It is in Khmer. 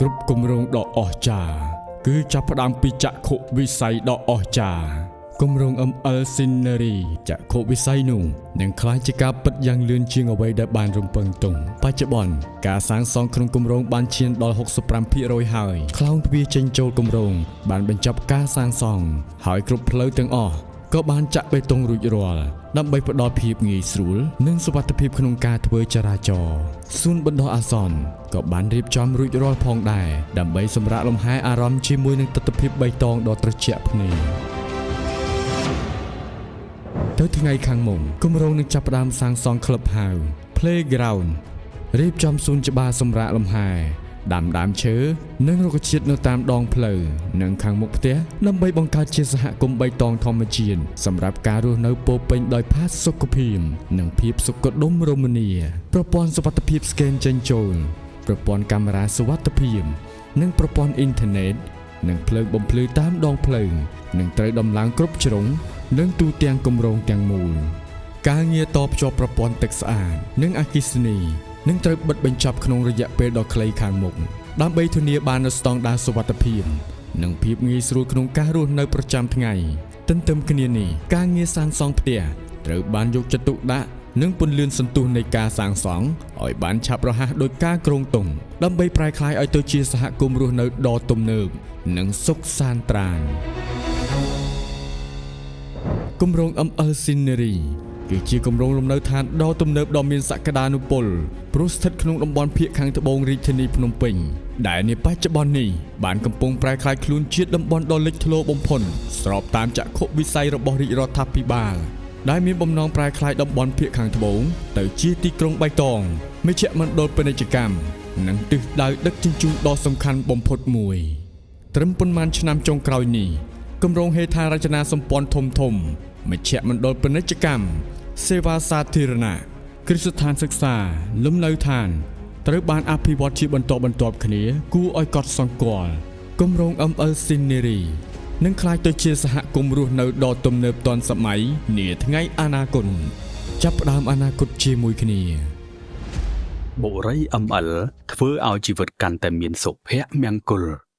គ្រប់គម្រោងដ៏អស្ចារ្យគឺចាប់ផ្ដើមពីចក្ខុវិស័យដ៏អស្ចារ្យគម្រោង ML Scenery ចក្ខុវិស័យនោះនឹងក្លាយជាការពិតយ៉ាងលឿនជាងអ្វីដែលបានរំពឹងទុកបច្ចុប្បន្នការសាងសង់ក្នុងគម្រោងបានឈានដល់ 65% ហើយខ្លោងទ្វារចេញចូលគម្រោងបានបញ្ចប់ការសាងសង់ហើយគ្រប់ផ្លូវទាំងអស់ក៏បានចាក់បេតុងរួចរាល់ដើម្បីផ្ដល់ភាពងាយស្រួលនិងសុវត្ថិភាពក្នុងការធ្វើចរាចរណ៍សួនបណ្ដោះអាសន្នក៏បានរៀបចំរួចរាល់ផងដែរដើម្បីសម្រាកលំហែអារម្មណ៍ជាមួយនឹងទិដ្ឋភាពបៃតងដ៏ត្រជាក់ភ្នែកទៅថ្ងៃខាងមុខគម្រោងនឹងចាប់ផ្ដើមសាងសង់ Clubhouse Playground រៀបចំសួនច្បារសម្រាកលំហែដាំដើមឈើនិងរុក្ខជាតិនៅតាមដងផ្លូវនិងខាងមុខផ្ទះដើម្បីបង្កើតជាសហគមន៍បៃតងធម្មជាតិសម្រាប់ការរស់នៅពោរពេញដោយផាសុកភាពនិងភាពសុខដុមរមនាប្រព័ន្ធសុវត្ថិភាពស្កេនចេញចូលប្រព័ន្ធកាមេរ៉ាសុវត្ថិភាពនិងប្រព័ន្ធអ៊ីនធឺណិតនិងភ្លើងបំភ្លឺតាមដងផ្លូវនឹងត្រូវដំឡើងគ្រប់ជ្រុងនិងទូទាំងគម្រោងទាំងមូលការងារតភ្ជាប់ប្រព័ន្ធទឹកស្អាតនិងអគ្គិសនីនឹងត្រូវបិទបញ្ចប់ក្នុងរយៈពេលដ៏ខ្លីខាងមុខដើម្បីធានាបាននូវស្តង់ដារសុវត្ថិភាពនិងភាពងាយស្រួលក្នុងការរស់នៅប្រចាំថ្ងៃទន្ទឹមគ្នានេះការងារសាងសង់ផ្ទះត្រូវបានយកចិត្តទុកដាក់និងពន្លឿនសន្ទុះនៃការសាងសង់ឲ្យបានឆាប់រហ័សដោយការគ្រោងទុំដើម្បីប្រែក្លាយឲ្យទៅជាសហគមន៍រស់នៅដ៏ទំនើបនិងសុខសាន្តត្រាណគម្រោង ML Scenery គឺជាគម្រោងលំនៅឋានដ៏ទំនើបដ៏មានសក្តានុពលព្រោះស្ថិតក្នុងតំបន់ភាគខាងត្បូងរាជធានីភ្នំពេញដែលនាបច្ចុប្បន្ននេះបានកំពុងប្រែក្លាយខ្លួនជាតំបន់ដ៏លេចធ្លោបំផុតស្របតាមចក្ខុវិស័យរបស់រាជរដ្ឋាភិបាលដែលមានបំណងប្រែក្លាយតំបន់ភាគខាងត្បូងទៅជាទីក្រុងបៃតងមជ្ឈមណ្ឌលពាណិជ្ជកម្មនិងទិសដៅដឹកជញ្ជូនដ៏សំខាន់បំផុតមួយត្រឹមប៉ុន្មានឆ្នាំចុងក្រោយនេះគម្រោងហេដ្ឋារចនាសម្ព័ន្ធធំមជ្ឈមណ្ឌលពាណិជ្ជកម្មសេវាសាធារណៈគ្រឹះស្ថានសិក្សាលំនៅឋានត្រូវបានអភិវឌ្ឍជាបន្តបន្ទាប់គ្នាគួរឲ្យកត់សម្គាល់គម្រោង ML Scenery នឹងក្លាយទៅជាសហគមន៍រស់នៅដ៏ទំនើបទាន់សម័យនាថ្ងៃអនាគតចាប់ផ្ដើមអនាគតជាមួយគ្នាបុរី ML ធ្វើឲ្យជីវិតកាន់តែមានសុភមង្គល